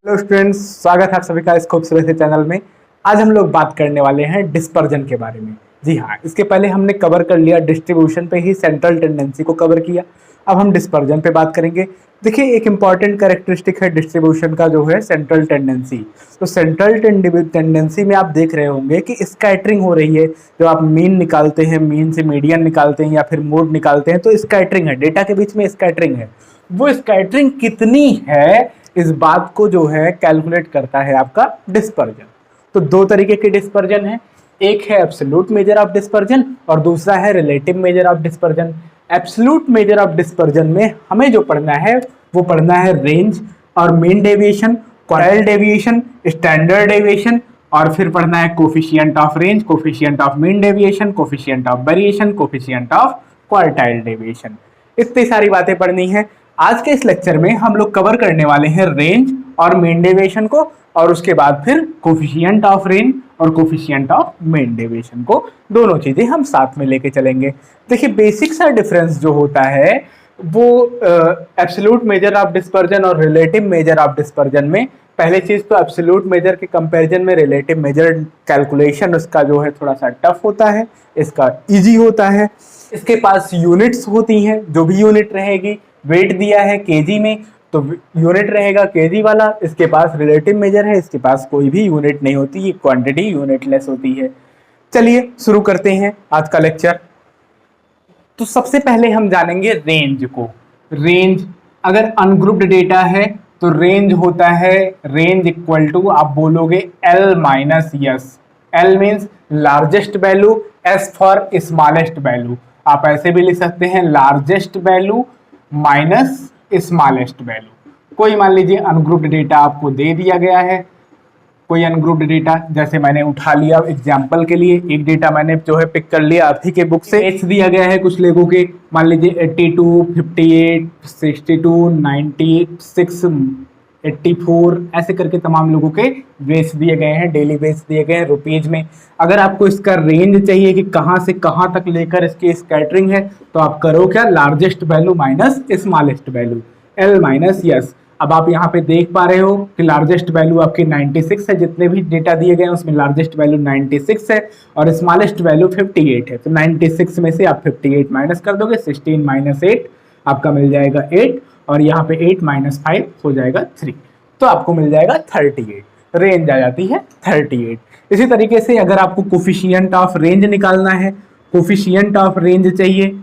Hello students, स्वागत है आप सभी का इस खूबसूरत से चैनल में। आज हम लोग बात करने वाले हैं डिस्पर्जन के बारे में। जी हाँ, इसके पहले हमने कवर कर लिया डिस्ट्रीब्यूशन पे ही, सेंट्रल टेंडेंसी को कवर किया। अब हम डिस्पर्जन पे बात करेंगे। देखिए, एक इंपॉर्टेंट कैरेक्टरिस्टिक है डिस्ट्रीब्यूशन का, जो है सेंट्रल टेंडेंसी। तो सेंट्रल टेंडेंसी में आप देख रहे होंगे कि स्कैटरिंग हो रही है। जो आप मीन निकालते हैं, मीन से मीडियन निकालते हैं या फिर मोड निकालते हैं, तो स्कैटरिंग है, डेटा के बीच में स्कैटरिंग है। वो स्कैटरिंग कितनी है, इस बात को जो है कैलकुलेट करता है आपका डिस्पर्जन। तो दो तरीके के डिस्पर्जन है, एक है एब्सोल्यूट मेजर ऑफ डिस्पर्जन और दूसरा है relative measure of dispersion. Absolute measure of dispersion में हमें जो पढ़ना है वो पढ़ना है रेंज और mean deviation, quartile deviation, standard deviation, और फिर पढ़ना है coefficient of range, coefficient of mean deviation, coefficient of variation, coefficient of quartile deviation. इतनी सारी बातें पढ़नी है। आज के इस लेक्चर में हम लोग कवर करने वाले हैं रेंज और मीन डेविएशन को, और उसके बाद फिर कोफिशिएंट ऑफ रेंज और कोफिशिएंट ऑफ मीन डेविएशन को। दोनों चीजें हम साथ में लेके चलेंगे। देखिए, बेसिक सा डिफरेंस जो होता है वो एब्सोल्यूट मेजर ऑफ डिस्पर्जन और रिलेटिव मेजर ऑफ डिस्पर्जन में, पहले चीज तो एब्सोल्यूट मेजर के कंपैरिजन में रिलेटिव मेजर कैलकुलेशन उसका जो है थोड़ा सा टफ होता है, इसका इजी होता है। इसके पास यूनिट्स होती हैं, जो भी यूनिट रहेगी, वेट दिया है केजी में तो यूनिट रहेगा केजी वाला। इसके पास रिलेटिव मेजर है, इसके पास कोई भी यूनिट नहीं होती, ये क्वांटिटी यूनिटलेस होती है। चलिए शुरू करते हैं आज का लेक्चर। तो सबसे पहले हम जानेंगे रेंज को। रेंज अगर अनग्रुप्ड डेटा है तो रेंज होता है, रेंज इक्वल टू आप बोलोगे L minus yes. L means largest value, S for smallest value. आप ऐसे भी लिख सकते हैं largest value minus smallest value. कोई मान लीजिए अनग्रुप्ड डेटा आपको दे दिया गया है, कोई अनग्रुप्ड डेटा जैसे मैंने उठा लिया एग्जांपल के लिए, एक डेटा मैंने जो है पिक कर लिया आप ही के बुक से। एज दिया गया है कुछ लोगों के, मान लीजिए 82, 58, 62, 96, 84, ऐसे करके तमाम लोगों के वेज दिए गए हैं, डेली वेज दिए गए हैं रुपीज में। अगर आपको इसका रेंज चाहिए कि कहाँ से कहाँ तक लेकर इसकी स्कैटरिंग है, तो आप करो क्या, largest value minus smallest value, L minus yes. अब आप यहाँ पे देख पा रहे हो कि लार्जेस्ट वैल्यू आपकी 96 है, जितने भी डेटा दिए गए हैं उसमें लार्जेस्ट वैल्यू 96 है और स्मॉलेस्ट वैल्यू 58 है। तो 96 में से आप 58 माइनस कर दोगे, 16 माइनस 8 आपका मिल जाएगा 8, और यहाँ पे 8 माइनस 5 हो जाएगा 3, तो आपको मिल जाएगा 38। रेंज आ जाती है 38। इसी तरीके से अगर आपको कोफिशिएंट ऑफ रेंज निकालना है, कोफिशिएंट ऑफ रेंज चाहिए,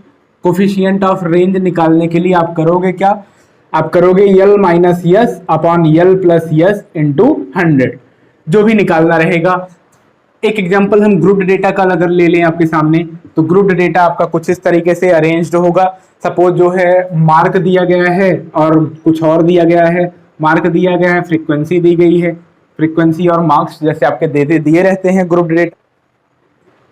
कोफिशिएंट ऑफ रेंज निकालने के लिए आप करोगे क्या, आप करोगे L minus yes upon L plus yes into 100, जो भी निकालना रहेगा। एक एग्जांपल हम ग्रुप्ड डेटा का अगर ले लें आपके सामने, तो ग्रुप्ड डेटा आपका कुछ इस तरीके से अरेंज्ड होगा। सपोज जो है मार्क दिया गया है और कुछ और दिया गया है, मार्क दिया गया है, फ्रीक्वेंसी दी गई है, फ्रीक्वेंसी और मार्क्स जैसे आपके दिए रहते हैं ग्रुप्ड डेटा।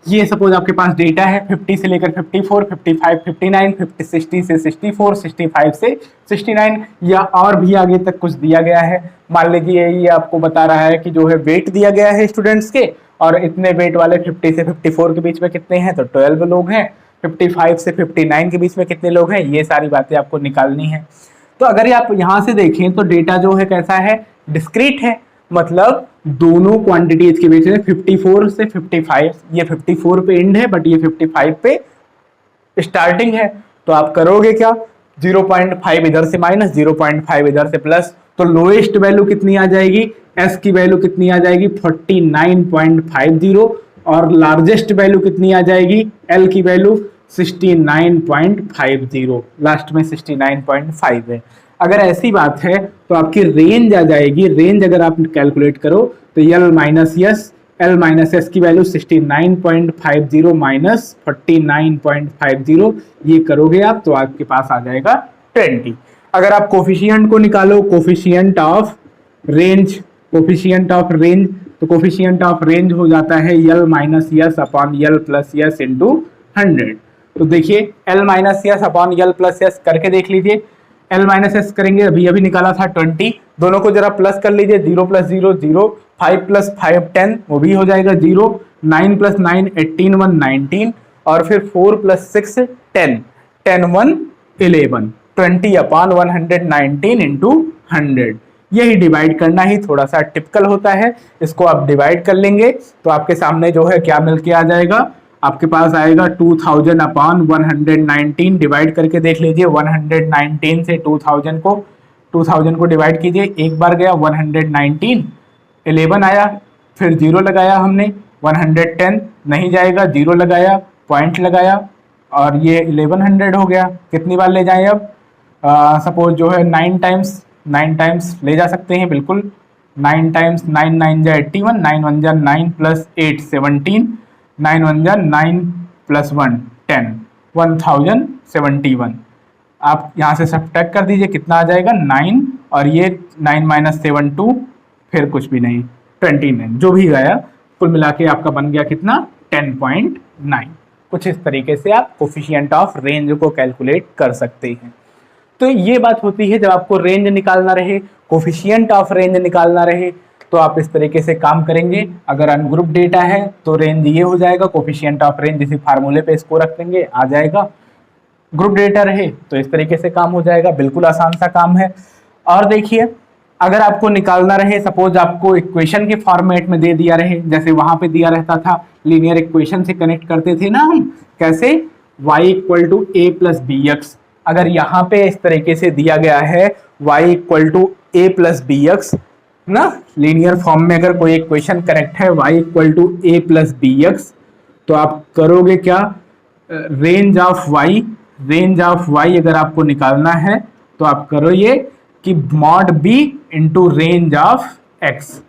ये सपोज आपके पास डेटा है 50 से लेकर 54, 55, 59, 60 से 64, 65 से 69, या और भी आगे तक कुछ दिया गया है। मान लीजिए ये आपको बता रहा है कि जो है वेट दिया गया है स्टूडेंट्स के, और इतने वेट वाले 50 से 54 के बीच में कितने हैं, तो 12 लोग हैं। 55 से 59 के बीच में कितने लोग हैं, ये सारी बातें आपको निकालनी है। तो अगर आप यहाँ से देखें तो डेटा जो है कैसा है, डिस्क्रीट है, मतलब दोनों क्वांटिटीज के बीच में 54 से 55, ये 54 पे एंड है बट ये 55 पे स्टार्टिंग है। तो आप करोगे क्या, 0.5 इधर से माइनस, 0.5 इधर से प्लस, तो लोएस्ट वैल्यू कितनी आ जाएगी, S की वैल्यू कितनी आ जाएगी 49.50, और लार्जेस्ट वैल्यू कितनी आ जाएगी, L की वैल्यू 69.50, लास्ट में 69.5 है। अगर ऐसी बात है तो आपकी रेंज आ जाएगी, रेंज अगर आप कैलकुलेट करो तो L minus yes, L minus S की वैल्यू 69.50 माइनस 49.50, ये करोगे आप तो आपके पास आ जाएगा 20। अगर आप कोफिशिएंट को निकालो, coefficient of range, coefficient of range, तो कोफिशिएंट ऑफ रेंज हो जाता है L minus yes upon L plus yes into 100। तो देखिए L minus yes upon L plus yes करके देख लीजिए। L माइनस एस करेंगे, अभी निकाला था 20, दोनों को जरा प्लस कर लीजिए, 0 प्लस 0 0, 5 प्लस 5 10, वो भी हो जाएगा 0, 9 प्लस 9 18, 1 19, और फिर 4 प्लस 6 10, 10 1 11, 20 अपॉन 119 इंटू 100, यही डिवाइड करना ही थोड़ा सा टिपिकल होता है। इसको आप डिवाइड कर लेंगे तो आपके सामने जो है क्या मिल के आ जाएगा, आपके पास आएगा 2000 अपॉन 119। डिवाइड करके देख लीजिए, 119 से 2000 को डिवाइड कीजिए। एक बार गया 119, 11 आया, फिर जीरो लगाया हमने, 110 नहीं जाएगा, जीरो लगाया, पॉइंट लगाया, और ये 1100 हो गया। कितनी बार ले जाएं अब, सपोज जो है 9 टाइम्स ले जा सकते हैं, बिल्कुल। 9 टाइम्स 9 9 जा 81, 9 1 जा 9 प्लस 8 17, 9 1 जा 9 प्लस 1 10, 1071। आप यहाँ से सब्ट्रैक्ट कर दीजिए, कितना आ जाएगा 9, और ये 9 माइनस 7 2, फिर कुछ भी नहीं, 29। जो भी गया कुल मिला के आपका बन गया कितना, 10.9। कुछ इस तरीके से आप कोफिशिएंट ऑफ रेंज को कैलकुलेट कर सकते हैं। तो ये बात होती है जब आपको रेंज निकालना रहे, कोफिशिएंट ऑफ रेंज निकालना रहे, तो आप इस तरीके से काम करेंगे। अगर अनग्रुप डेटा है तो रेंज ये हो जाएगा, कोफिशिएंट ऑफ रेंज इसी फार्मूले पे इसको रख देंगे, आ जाएगा। ग्रुप डेटा रहे तो इस तरीके से काम हो जाएगा, बिल्कुल आसान सा काम है। और देखिए, अगर आपको निकालना रहे, सपोज आपको इक्वेशन के फॉर्मेट में दे दिया रहे, जैसे वहां पे दिया रहता था, लीनियर इक्वेशन से कनेक्ट करते थे ना हम, कैसे, y equal to A plus B X. अगर यहाँ पे इस तरीके से दिया गया है y equal to A plus B X ना, लीनियर फॉर्म में अगर कोई इक्वेशन करेक्ट है y equal to A plus B X, तो आप करोगे क्या, रेंज ऑफ y अगर आपको निकालना है तो आप करो ये कि mod b into range of x,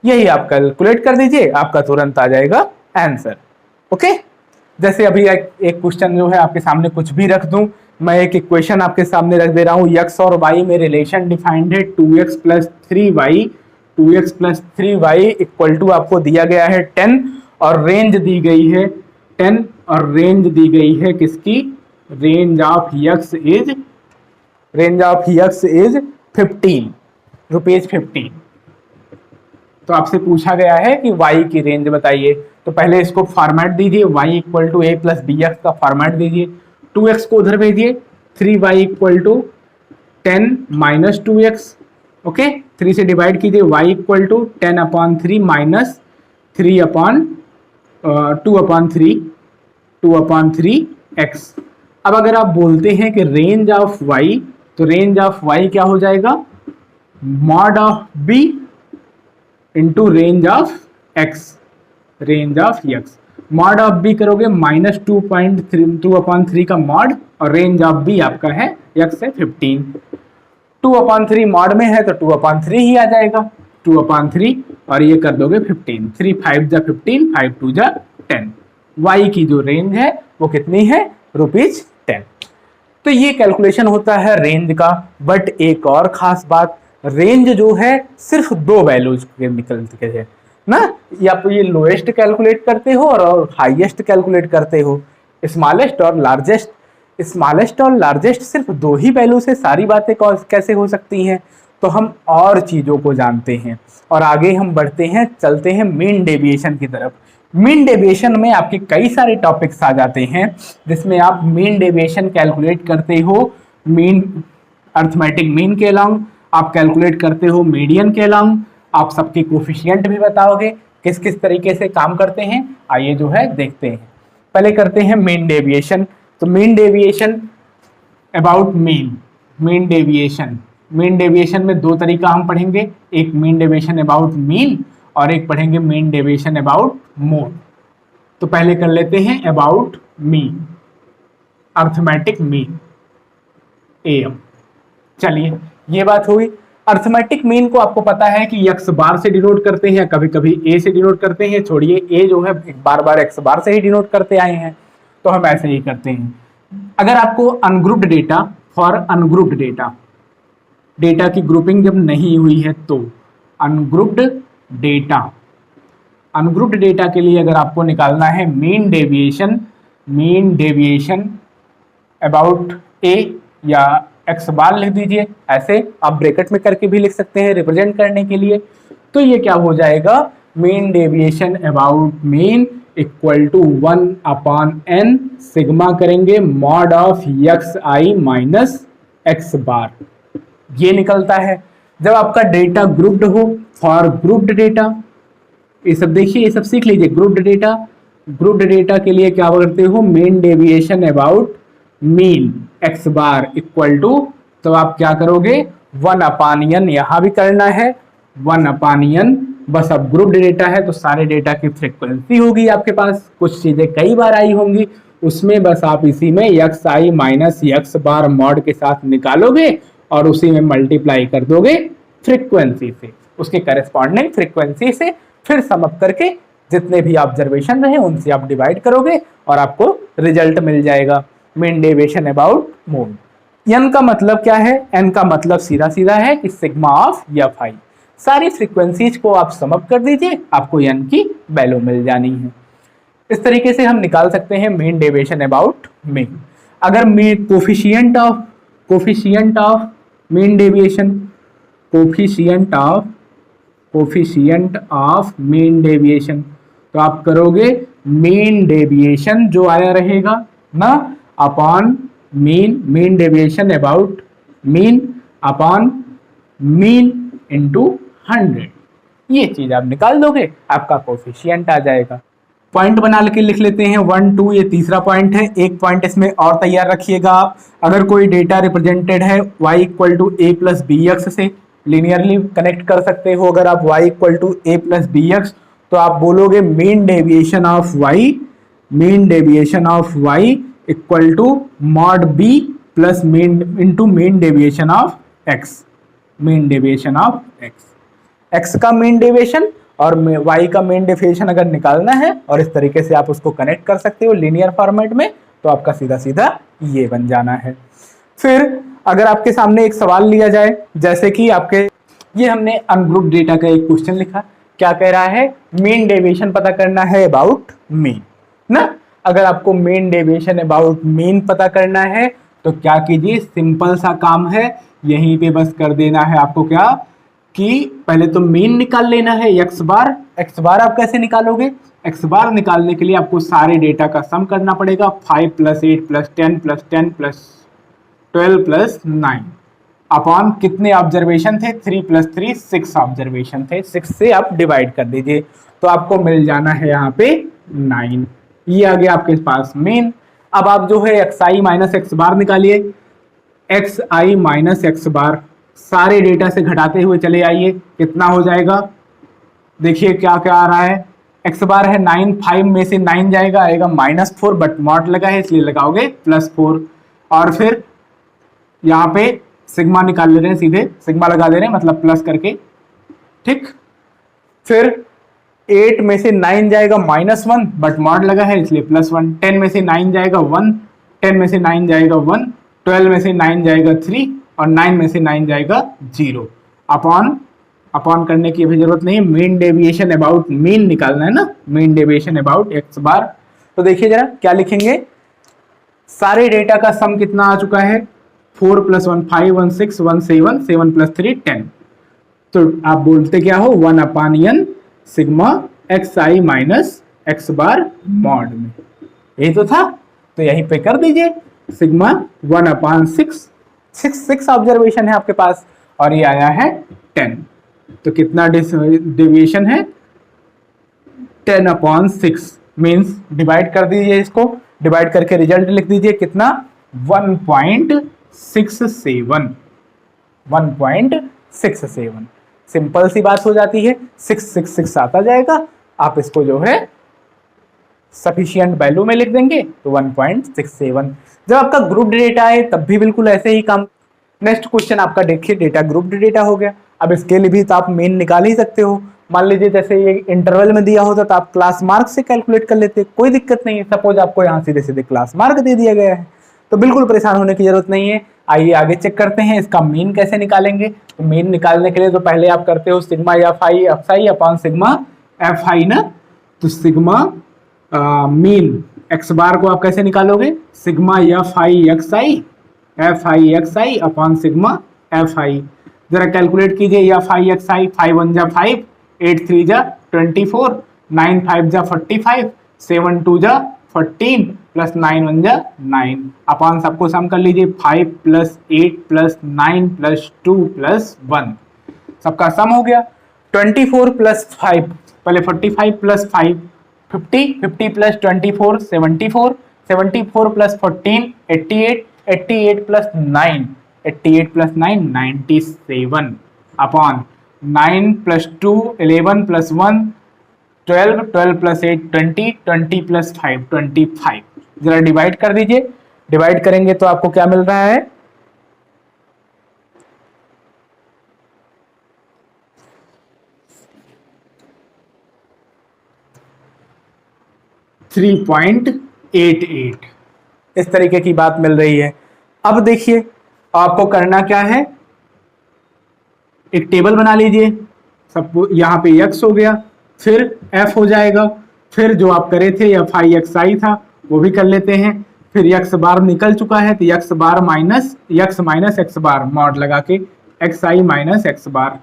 यही आप कैलकुलेट कर दीजिए, आपका तुरंत आ जाएगा आंसर। ओके, जैसे अभी एक क्वेश्चन जो है आपके सामने कुछ भी रख दूं, मैं एक इक्वेशन आपके सामने रख दे रहा हूं, x और y में रिलेशन डिफाइंड है 2x plus 3y equal to आपको दिया गया है 10, और रेंज दी गई है 10, और रेंज दी गई है किसकी, range of x is 15 rupees 15। तो आपसे पूछा गया है कि y की रेंज बताइए, तो पहले इसको फॉर्मेट दीजिए, y equal to A plus B X का फॉर्मेट दीजिए, 2x को उधर भेजिए, 3y equal to 10 minus 2x, okay, 3 से डिवाइड कीजिए, y equal to 10 upon 3 minus 3 upon 2 upon 3x। अब अगर आप बोलते हैं कि रेंज ऑफ y, तो रेंज ऑफ y क्या हो जाएगा, mod of b into range of x, mod of b करोगे माइनस 2.2 का मॉड, और रेंज ऑफ b आपका है x है 15। 2/3 मॉड में है तो 2/3 ही आ जाएगा, 2/3, और ये कर दोगे 15, 3 5 जा 15, 5 2 जा 10। y की जो रेंज है वो कितनी है, ₹10। तो ये कैलकुलेशन होता है रेंज का। बट एक और खास बात, रेंज जो है सिर्फ 2 वैल्यूज के निकलते हैं ना, या तो ये लोएस्ट कैलकुलेट करते हो और हाईएस्ट कैलकुलेट करते हो, स्मॉलेस्ट और लार्जेस्ट सिर्फ 2 ही वैल्यू से सारी बातें कैसे हो सकती हैं। तो हम और चीज़ों को जानते हैं और आगे हम बढ़ते हैं, चलते हैं मीन डेविएशन की तरफ। मीन डेविएशन में आपके कई सारे टॉपिक्स आ जाते हैं जिसमें आप मीन डेविएशन कैलकुलेट करते हो, मीन अर्थमेटिक मीन के अलॉन्ग आप कैलकुलेट करते हो, मीडियन के अलॉन्ग आप सबके कोफिशिएंट भी बताओगे, किस किस तरीके से काम करते हैं। आइए जो है देखते हैं, पहले करते हैं मीन डेविएशन। तो mean deviation about mean deviation में 2 तरीका हम पढ़ेंगे, एक मीन डेविएशन अबाउट मीन और एक पढ़ेंगे मीन डेविएशन अबाउट मोड। तो पहले कर लेते हैं about mean, arithmetic mean AM। चलिए ये बात हुई। अर्थमेटिक मीन को आपको पता है कि x बार से डिनोट करते हैं, कभी कभी a से डिनोट करते हैं, छोड़िए a जो है बार x बार से ही डिनोट करते आए हैं, तो हम ऐसे ही करते हैं। अगर आपको ungrouped data, for ungrouped data की ग्रुपिंग जब नहीं हुई है तो अनग्रुप्ड डेटा के लिए अगर आपको निकालना है मीन डेविएशन अबाउट a या x बार लिख दीजिए, ऐसे आप ब्रैकेट में करके भी लिख सकते हैं रिप्रेजेंट करने के लिए। तो ये क्या हो जाएगा, mean deviation about mean equal to 1/n sigma करेंगे mod of xi minus x bar ये निकलता है। जब आपका डेटा ग्रुप्ड हो, फॉर ग्रुप्ड डेटा, ये सब देखिए, ये सब सीख लीजिए। ग्रुप्ड डेटा के लिए क्या करते हो, mean deviation about mean X bar equal to, तो आप क्या करोगे, 1/n, यहां भी करना है 1/n। बस अब ग्रुप्ड डेटा है तो सारे डेटा की फ्रीक्वेंसी होगी आपके पास, कुछ चीजें कई बार आई होंगी, उसमें बस आप इसी में यक्स आई माइनस यक्स बार मॉड के साथ निकालोगे और उसी में मल्टीप्लाई कर दोगे फ्रीक्वेंसी से, उसके करेस्पॉन्डिंग फ्रीक्वेंसी से, फिर सम अप करके जितने भी ऑब्जर्वेशन रहे उनसे आप डिवाइड करोगे और आपको रिजल्ट मिल जाएगा, mean deviation about mean. N का मतलब क्या है, एन का मतलब सीधा सीधा है कि सिग्मा ऑफ एफ आई। सारी फ्रीक्वेंसीज को आप सम अप कर दीजिए, आपको एन की वैल्यू मिल जानी है। इस तरीके से हम निकाल सकते हैं मीन डेविएशन अबाउट मीन। अगर coefficient of mean deviation, coefficient of mean deviation, तो आप करोगे मीन डेविएशन जो आया रहेगा ना upon mean deviation about mean upon mean into 100। ये चीज आप निकाल दोगे, आपका कोफिशिएंट आ जाएगा। पॉइंट बना के लिख लेते हैं 1 2, ये तीसरा पॉइंट है। एक पॉइंट इसमें और तैयार रखिएगा आप, अगर कोई डेटा रिप्रेजेंटेड है y equal to A plus B X से, लीनियरली कनेक्ट कर सकते हो। अगर आप y equal to A plus B X, तो आप बोलोगे mean deviation of y equal to mod b plus mean into mean deviation of x, x का मीन डेविएशन और y का मीन डेविएशन अगर निकालना है और इस तरीके से आप उसको कनेक्ट कर सकते हो लीनियर फॉर्मेट में, तो आपका सीधा सीधा ये बन जाना है। फिर अगर आपके सामने एक सवाल लिया जाए, जैसे कि आपके ये हमने अनग्रुप्ड डेटा का एक क्वेश्चन लिखा, क्या कह रहा है, मीन डेविएशन पता करना है अबाउट मीन ना। अगर आपको मीन डेविएशन अबाउट मीन पता करना है तो क्या कीजिए, सिंपल सा काम है, यहीं पे बस कर देना है आपको क्या कि पहले तो मीन निकाल लेना है एक्स बार आप कैसे निकालोगे, एक्स बार निकालने के लिए आपको सारे डेटा का सम करना पड़ेगा, 5 + 8 + 10 + 10 + 12 + 9 अपॉन कितने ऑब्जर्वेशन थे, 3 + 3 6 ऑब्जर्वेशन थे, 6 से आप डिवाइड कर दीजिए तो आपको मिल जाना है यहाँ पे 9। ये आ गया आपके पास मीन। अब आप जो है एक्स आई माइनस एक्स बार निकालिए, एक्स आई माइनस एक्स बार सारे डेटा से घटाते हुए चले आइए, कितना हो जाएगा, देखिए क्या क्या आ रहा है, एक्स बार है 9, 5 में से 9 जाएगा, आएगा -4, बट मॉड लगा है इसलिए लगाओगे +4, और फिर यहाँ पे सिग्मा निकाल ले रहे हैं, सीधे सिग्मा लगा दे रहे हैं मतलब प्लस करके, ठीक। फिर 8 में से 9 जाएगा -1, बट मॉड लगा है इसलिए +1, 10 में से 9 जाएगा 1, 10 में से 9 जाएगा 1, 12 में से 9 जाएगा 3 और 9 में से 9 जाएगा 0। अपॉन करने की भी जरूरत नहीं है, मीन डेविएशन अबाउट मीन निकालना है ना, मीन डेविएशन अबाउट एक्स बार। तो देखिए जरा क्या लिखेंगे, सारे डेटा का सम कितना आ चुका है, 4 + 1 5 1 6 1 7 7 + 3 10, तो आप बोलते क्या हो, 1/n sigma x I minus x bar mod में, यही तो था, तो यहीं पे कर दीजिए सिग्मा 1/6, 6 ऑब्जर्वेशन है आपके पास और ये आया है 10, तो कितना डेविएशन है, 10/6 मीन्स डिवाइड कर दीजिए, इसको डिवाइड करके रिजल्ट लिख दीजिए कितना, 1.67। सिंपल सी बात हो जाती है, 666 आता जाएगा, आप इसको जो है सफिशिएंट वैल्यू में लिख देंगे तो 1.67। जब आपका ग्रुप डेटा है तब भी बिल्कुल ऐसे ही काम। नेक्स्ट क्वेश्चन आपका देखिए, डेटा ग्रुप्ड डेटा हो गया। अब इसके लिए भी तो आप मेन निकाल ही सकते हो, मान लीजिए जैसे ये इंटरवल में दिया होता तो आप क्लास मार्क से कैलकुलेट कर लेते, कोई दिक्कत नहीं है। सपोज आपको यहाँ सीधे सीधे क्लास मार्क दे दिया गया है तो बिल्कुल परेशान होने की जरूरत नहीं है। आइए आगे चेक करते हैं इसका मीन कैसे निकालेंगे। तो मीन निकालने के लिए तो पहले आप करते हो सिग्मा एफ आई अपॉन सिग्मा एफ आई ना, तो सिग्मा मीन एक्स बार को आप कैसे निकालोगे, सिग्मा एफ आई एक्स आई अपॉन सिग्मा एफ आई। जरा कैलकुलेट कीजिए, एफ आई एक्स आई, 5 1 जा 5, 8 3 जा 24, 9 5 जा 45, 7 2 जा 14 प्लस 9 वन जा 9 अपॉन सबको सम कर लीजिए 5 प्लस 8 प्लस 9 प्लस 2 प्लस 1 सबका सम हो गया 24 प्लस 5 पहले 45 plus 5 50 50 plus 24 74 74 plus 14 88 88 plus 9 88 plus 9 97 upon 9 plus 2 11 plus 1 12 12 plus 8 20 20 plus 5 25 जरा डिवाइड कर दीजिए डिवाइड करेंगे तो आपको क्या मिल रहा है 3.88 इस तरीके की बात मिल रही है। अब देखिए आपको करना क्या है एक टेबल बना लीजिए सब यहाँ पे x हो गया फिर f हो जाएगा फिर जो आप करे थे fi xi था वो भी कर लेते हैं फिर x बार निकल चुका है तो x बार माइनस x बार मॉड लगा के xi माइनस x बार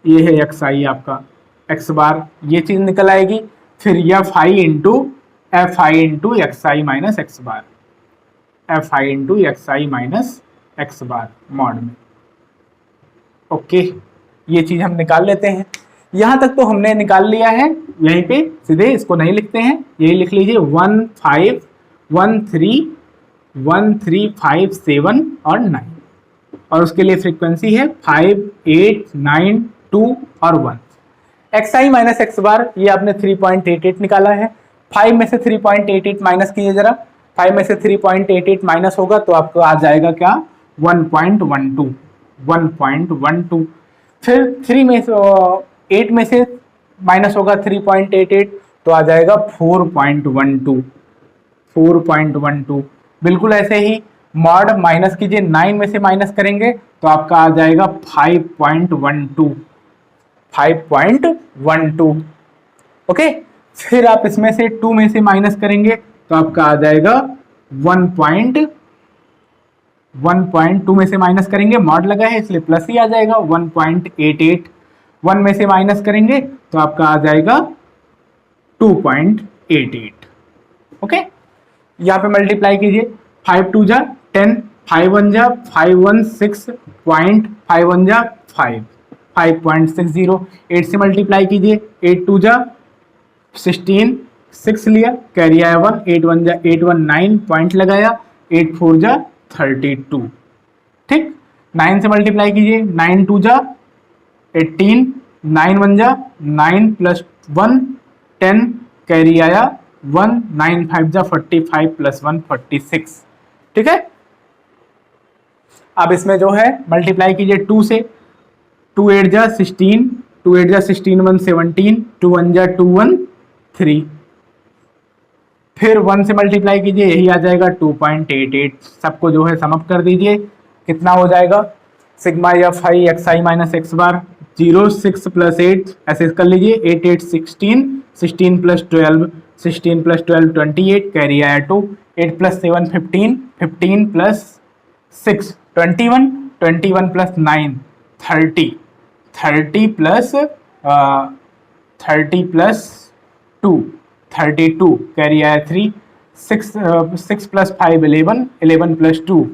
ये है xi आपका x बार ये चीज निकल आएगी फिर fi into xi minus x बार fi into xi minus x बार मॉड में ओके ये चीज हम निकाल लेते हैं यहां तक तो हमने निकाल लिया है यहीं पे सीधे इसको नहीं लिखते हैं यही लिख लीजिए 15135 और 9 और उसके लिए फ्रीक्वेंसी है 5 8 9 2 और 1 xi माइनस x बार ये आपने 3.88 निकाला है 5 में से 3.88 माइनस कीजिए जरा 5 में से 3.88 माइनस होगा तो आपको आ जाएगा क्या 1.12 फिर 3 में से 8 में से माइनस होगा 3.88 तो आ जाएगा 4.12 बिल्कुल ऐसे ही मॉड माइनस कीजिए 9 में से माइनस करेंगे तो आपका आ जाएगा 5.12 ओके फिर आप इसमें से 2 में से माइनस करेंगे तो आपका आ जाएगा 1.2 में से माइनस करेंगे मॉड लगा है इसलिए प्लस ही आ जाएगा 1.88 1 में से माइनस करेंगे तो आपका आ जाएगा 2.88 ओके यहाँ पे मल्टीप्लाई कीजिए 5 2 जा 10 5 1 जा 5 1 6.5 1 जा 5.60 8 से मल्टीप्लाई कीजिए 8 2 जा 16 6 लिया कैरी आया 1 8 1 जा 8 1 9 पॉइंट लगाया 8 4 जा 32 ठीक 9 से मल्टीप्लाई कीजिए 9 2 जा 18 9 1 जा 9 प्लस 1 10 कैरी आया 1 9 5 जा 45 प्लस 1 46 ठीक है अब इसमें जो है मल्टीप्लाई कीजिए 2 से 2 8 जा 16 2 8 जा 16 1 17 2 1 जा 2 1 3 फिर 1 से मल्टीप्लाई कीजिए यही आ जाएगा 2.88 सबको जो है समअप कर दीजिए कितना हो जाएगा सिग्मा या फाई xi माइनस x बार 0 6 प्लस 8 ऐसे कर लीजिए 8 8 16 16 प्लस 12 16 प्लस 12 28 कैरी आया 2 8 plus 7 15 15 plus 6 21 21 plus 9 30 30 plus 2 32 carry आया 3 6 plus 5 11 11 plus 2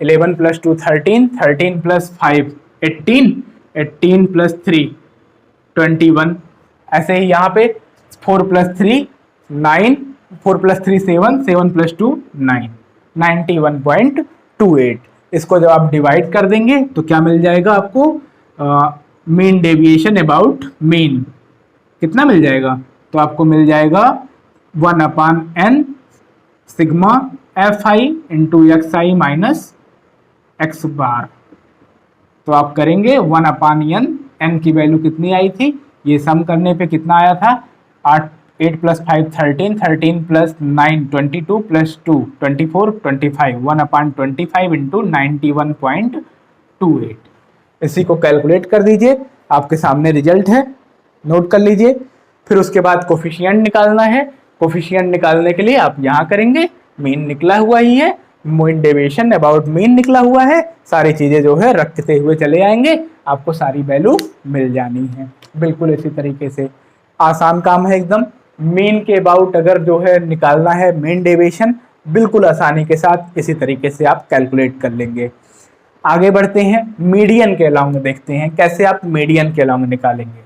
11 plus 2 13 13 plus 5 18 18 plus 3 21 ऐसे ही यहाँ पे 4 प्लस 3 9 4 प्लस 3 7 7 प्लस 2 9 91.28 इसको जब आप डिवाइड कर देंगे तो क्या मिल जाएगा आपको मीन डेविएशन अबाउट मीन कितना मिल जाएगा तो आपको मिल जाएगा 1/n sigma fi into xi minus x बार तो आप करेंगे 1/n n की वैल्यू कितनी आई थी ये सम करने पे कितना आया था 8 प्लस 5 13 13 प्लस 9 22 प्लस 2 24 25 1/25 इंटू 91.28 इसी को कैलकुलेट कर दीजिए आपके सामने रिजल्ट है नोट कर लीजिए फिर उसके बाद कोफिशिएंट निकालना है कोफिशिएंट निकालने के लिए आप यहाँ करेंगे मीन निकला हुआ ही है मीन डेविएशन अबाउट मीन निकला हुआ है सारी चीजें जो है रखते हुए चले आएंगे आपको सारी वैल्यू मिल जानी है बिल्कुल इसी तरीके से आसान काम है एकदम मीन के अबाउट अगर जो है निकालना है मीन डेविएशन, बिल्कुल आसानी के साथ इसी तरीके से आप कैलकुलेट कर लेंगे। आगे बढ़ते हैं, मीडियन के अलाउंग देखते हैं कैसे आप मीडियन के अलाउंग निकालेंगे।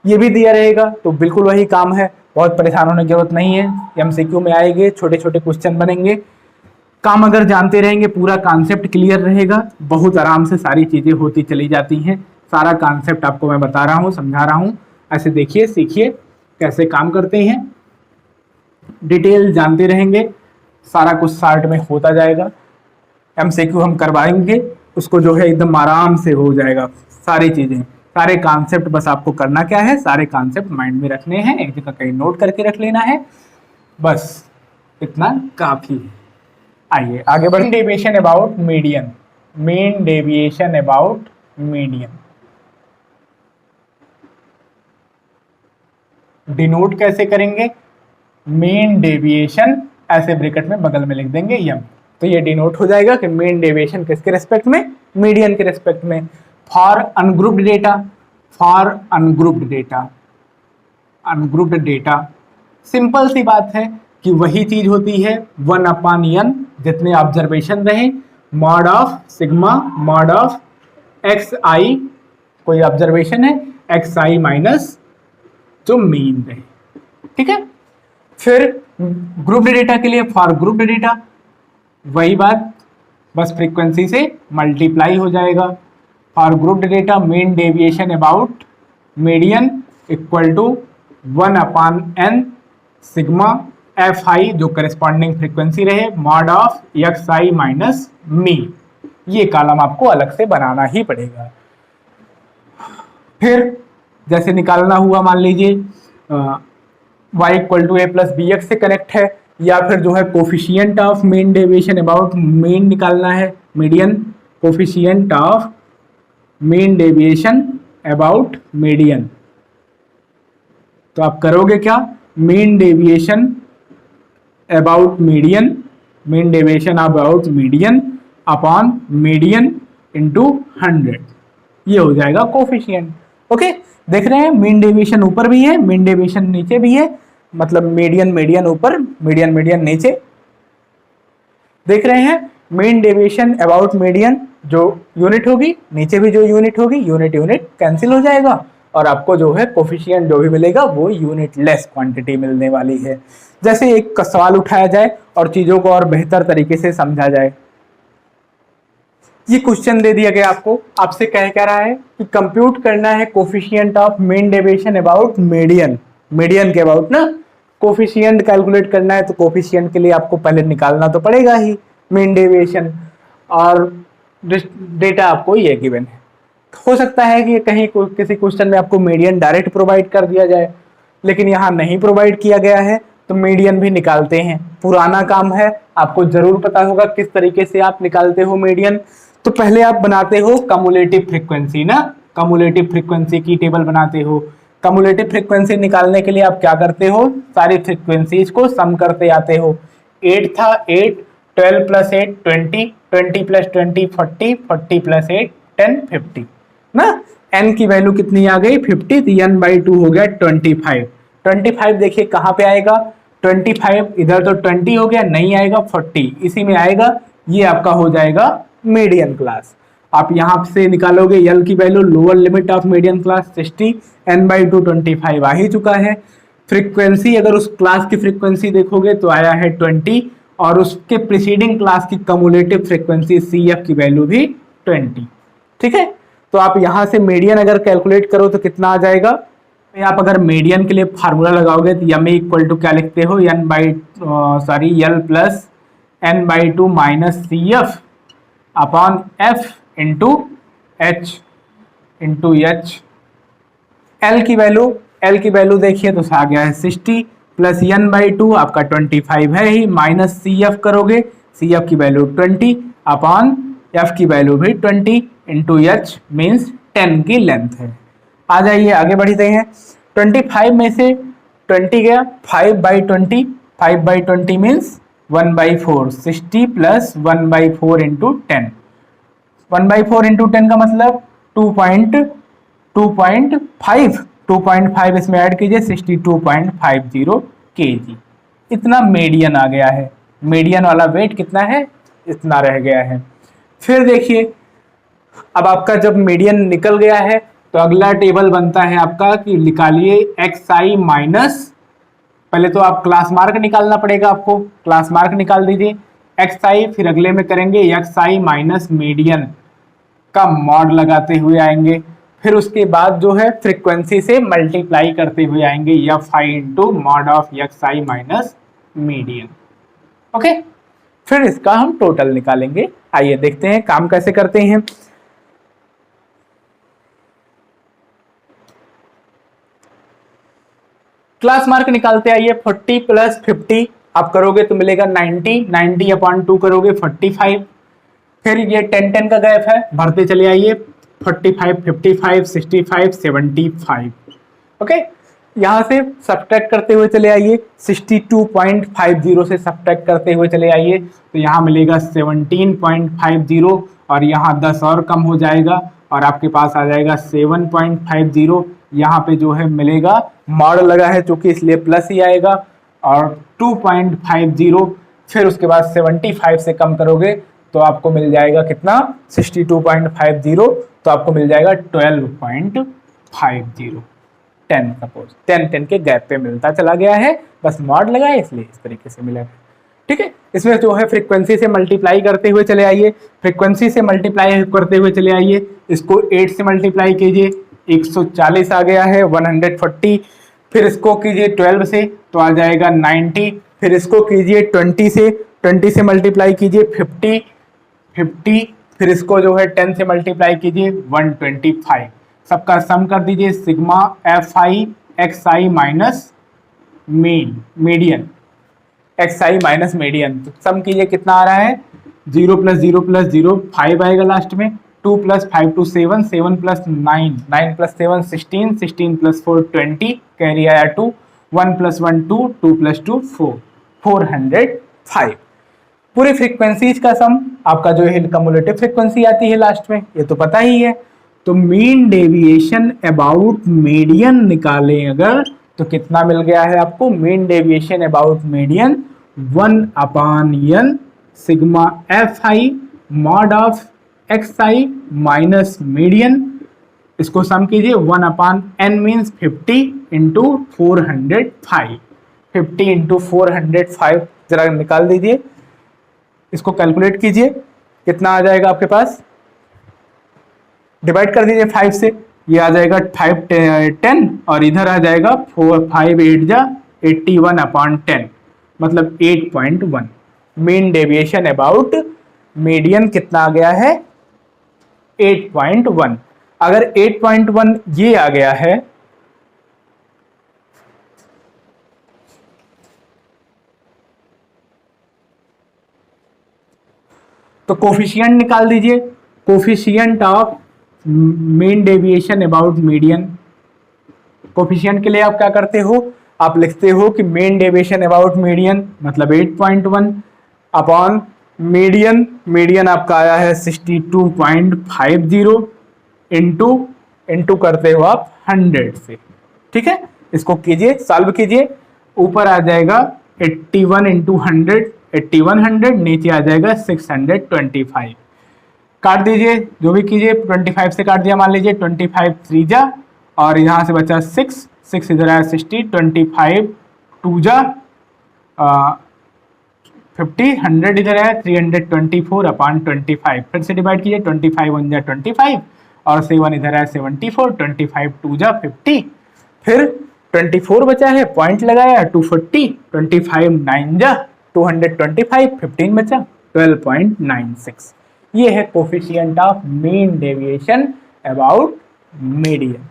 ये भी दिया रहेगा तो बिल्कुल वही काम है, बहुत परेशान होने की जरूरत नहीं है। एमसीक्यू में आएंगे, छोटे छोटे क्वेश्चन बनेंगे, काम अगर जानते रहेंगे, पूरा कॉन्सेप्ट क्लियर रहेगा, बहुत आराम से सारी चीजें होती चली जाती हैं। सारा कॉन्सेप्ट आपको मैं बता रहा हूँ, समझा रहा हूँ, ऐसे देखिए सीखिए कैसे काम करते हैं, डिटेल जानते रहेंगे, सारा कुछ शार्ट में होता जाएगा। एमसीक्यू हम करवाएंगे, उसको जो है एकदम आराम से हो जाएगा। सारी चीजें, सारे कॉन्सेप्ट बस आपको करना क्या है, सारे कॉन्सेप्ट माइंड में रखने हैं, एक जगह कहीं नोट करके रख लेना है, बस इतना काफी है। आइए आगे बढ़ते, deviation about median, mean deviation about median denote कैसे करेंगे, मीन डेविएशन ऐसे ब्रैकेट में बगल में लिख देंगे यम, तो ये डिनोट हो जाएगा कि मीन डेविएशन किसके रेस्पेक्ट में, मीडियन के रेस्पेक्ट में। For ungrouped data, for ungrouped data, ungrouped data simple सी बात है कि वही चीज होती है 1/n जितने ऑब्जर्वेशन रहे, mod of sigma mod of X I, कोई ऑब्जर्वेशन है एक्स आई माइनस जो मीन रहे, ठीक है। फिर ग्रुप्ड डेटा के लिए फॉर ग्रुप्ड डेटा वही बात, बस फ्रीक्वेंसी से मल्टीप्लाई हो जाएगा। For grouped data mean deviation about median equal to 1/n sigma F I जो करस्पॉन्डिंग फ्रीक्वेंसी रहे, mod of X I minus mean. ये कॉलम आपको अलग से बनाना ही पड़ेगा। फिर जैसे निकालना हुआ, मान लीजिए y equal to A plus B X से कनेक्ट है, या फिर जो है coefficient of mean deviation about mean निकालना है, median coefficient of mean deviation about median, तो आप करोगे क्या, mean deviation about median, mean deviation about median upon median into 100, ये हो जाएगा कोफिशियंट। ओके, देख रहे हैं मीन डेविएशन ऊपर भी है, मीन डेविएशन नीचे भी है, मतलब मीडियन मीडियन ऊपर, मीडियन मीडियन नीचे। देख रहे हैं मीन डेविएशन अबाउट मीडियन जो यूनिट होगी, नीचे भी जो यूनिट होगी, यूनिट यूनिट कैंसिल हो जाएगा और आपको जो है कोफिशिएंट जो भी मिलेगा वो यूनिट लेस क्वांटिटी मिलने वाली है। जैसे एक सवाल उठाया जाए और चीजों को और बेहतर तरीके से समझा जाए, ये क्वेश्चन दे दिया गया आपको, आपसे कह रहा है कि कंप्यूट करना है coefficient of mean deviation about median, median के अबाउट ना कोफिशिएंट कैलकुलेट करना है, तो कोफिशिएंट के लिए आपको पहले निकालना तो पड़ेगा ही मीन डेविएशन, और डेटा आपको ये गिवन है। हो सकता है कि कहीं किसी क्वेश्चन में आपको मीडियन डायरेक्ट प्रोवाइड कर दिया जाए, लेकिन यहाँ नहीं प्रोवाइड किया गया है, तो मीडियन भी निकालते हैं। पुराना काम है, आपको जरूर पता होगा किस तरीके से आप निकालते हो मीडियन। तो पहले आप बनाते हो कम्युलेटिव फ्रीक्वेंसी ना, कम्युलेटिव फ्रीक्वेंसी की टेबल बनाते हो। कम्युलेटिव फ्रीक्वेंसी निकालने के लिए आप क्या करते हो, सारी फ्रीक्वेंसीज को सम करते आते हो। 8 था 8, 12 प्लस 8 20, 20 प्लस 20 40, 40 प्लस 8 10 50 ना। n की वैल्यू कितनी आ गई 50, तो n बाई 2 हो गया 25। 25 देखिए कहाँ पे आएगा, 25 इधर तो 20 हो गया, नहीं आएगा 40 इसी में आएगा, ये आपका हो जाएगा मीडियन क्लास। आप यहाँ से निकालोगे यल की value, lower limit of median class 60, n by 2 25 आ ही चुका है। फ्रीक्वेंसी अगर उस क्लास की फ्रीक्वेंसी देखोगे तो आया है 20, और उसके प्रीसीडिंग क्लास की कम्युलेटिव फ्रीक्वेंसी CF की वैल्यू भी 20, ठीक है। तो आप यहाँ से मीडियन अगर कैलकुलेट करो तो कितना आ जाएगा, आप अगर मीडियन के लिए फार्मूला लगाओगे तो यम इक्वल टू क्या लिखते हो, L plus n by 2 minus CF upon F into H into H। L की वैल्यू देखिए तो आ गया है 60 प्लस n बाई 2 आपका 25 है ही, माइनस CF करोगे, CF की वैल्यू 20 अपॉन F की वैल्यू भी 20 इंटू H मीन्स 10 की लेंथ है। आ जाइए आगे बढ़ते हैं। 25 में से 20 गया, 5 by 20, 5 by 20 means 1/4, 60 plus 1/4 into 10, 1/4 into 10 का मतलब 2.5 इसमें ऐड कीजिए 62.50 केजी। इतना मीडियन आ गया है, मीडियन वाला वेट कितना है, इतना रह गया है। फिर देखिए, अब आपका जब मीडियन निकल गया है तो अगला टेबल बनता है आपका कि निकालिए एक्स आई माइनस, पहले तो आप क्लास मार्क निकालना पड़ेगा आपको, क्लास मार्क निकाल दीजिए एक्स आई, फिर अगले में करेंगे एक्स आई माइनस मीडियन का मॉड लगाते हुए आएंगे, फिर उसके बाद जो है फ्रीक्वेंसी से मल्टीप्लाई करते हुए आएंगे F I into mod of X I minus median. Okay, फिर इसका हम टोटल निकालेंगे। आइए देखते हैं काम कैसे करते हैं। क्लास मार्क निकालते आइए, 40 प्लस 50 आप करोगे तो मिलेगा 90, 90 अपॉन 2 करोगे 45, फिर ये 10 का गैप है, भरते चले आइए 45, 55, 65, 75। ओके, यहाँ से सब्ट्रैक्ट करते हुए चले आइए, 62.50 से सब्ट्रैक्ट करते हुए चले आइए तो यहाँ मिलेगा 17.50 और यहाँ 10 और कम हो जाएगा और आपके पास आ जाएगा 7.50। यहाँ पे जो है मिलेगा, मॉड लगा है चूंकि इसलिए प्लस ही आएगा, और 2.50, फिर उसके बाद 75 से कम करोगे तो आपको मिल जाएगा कितना, 62.50, तो आपको मिल जाएगा 12.50। 10 सपोज 10 के गैप पे मिलता चला गया है, बस मॉड लगा है इसलिए इस तरीके से मिला। ठीक है, इसमें जो है फ्रीक्वेंसी से मल्टीप्लाई करते हुए चले आइए, फ्रीक्वेंसी से मल्टीप्लाई करते हुए चले आइए, इसको 8 से मल्टीप्लाई कीजिए 140 आ गया है 140, फिर इसको कीजिए 12 से तो आ जाएगा 90, फिर इसको कीजिए 20 से मल्टीप्लाई कीजिए 50, फिर इसको जो है 10 से मल्टीप्लाई कीजिए 125, सबका सम कर दीजिए sigma F I x I minus median, x I minus median, तो सम कीजिए कितना आ रहा है, 0 + 0 + 0 5 आएगा लास्ट में, 2 + 5 2 7, 7 + 9 9 + 7 16, 16 + 4 20, कैरी आया 2, 1 + 1 2, 2 + 2 4, 405। पूरी फ्रीक्वेंसीज का सम आपका जो है कम्युलेटिव फ्रीक्वेंसी आती है लास्ट में, ये तो पता ही है। तो मीन डेविएशन अबाउट मीडियन निकालें अगर तो कितना मिल गया है आपको, mean deviation about median 1/n sigma F I mod of X I minus median, इसको सम कीजिए 1/n मीन्स 50 × 405, 50 × 405 जरा निकाल दीजिए, इसको कैलकुलेट कीजिए कितना आ जाएगा आपके पास, डिवाइड कर दीजिए 5 से, ये आ जाएगा 5 10 और इधर आ जाएगा 4 5 8 जा 81/10 मतलब 8.1। मीन डेविएशन अबाउट मीडियन कितना आ गया है, 8.1। अगर 8.1 ये आ गया है तो कोफिशिएंट निकाल दीजिए, coefficient of mean deviation about median. Coefficient के लिए आप क्या करते हो, आप लिखते हो कि मीन डेविएशन अबाउट मीडियन मतलब 8.1 अपॉन मीडियन, मीडियन आपका आया है 62.50 इंटू करते हो आप 100 से। ठीक है, इसको कीजिए, सॉल्व कीजिए, ऊपर आ जाएगा 81 × 100 8100, नीचे आ जाएगा 625। काट दीजिए, जो भी कीजिए 25 से काट दिया, मान लीजिए 25 3 जा और यहाँ से बचा 6 इधर आया 60, 25 2 जा 50, 100 इधर आया 324/25, फिर से डिवाइड कीजिए 25 1 जा 25 और 7 इधर आया 74, 25 2 जा 50, फिर 24 बचा है पॉइंट लगाया 240, 25 9 जा 225, 15 बचा 12.96। ये है coefficient of mean deviation about median.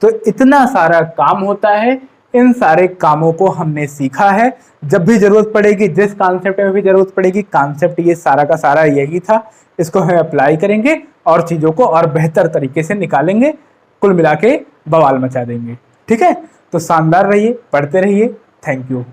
तो इतना सारा काम होता है, इन सारे कामों को हमने सीखा है। जब भी जरूरत पड़ेगी, जिस कॉन्सेप्ट में भी जरूरत पड़ेगी, कॉन्सेप्ट ये सारा का सारा यही था, इसको हम अप्लाई करेंगे और चीज़ों को और बेहतर तरीके से निकालेंगे, कुल मिला के बवाल मचा देंगे। ठीक है, तो शानदार रहिए, पढ़ते रहिए, थैंक यू।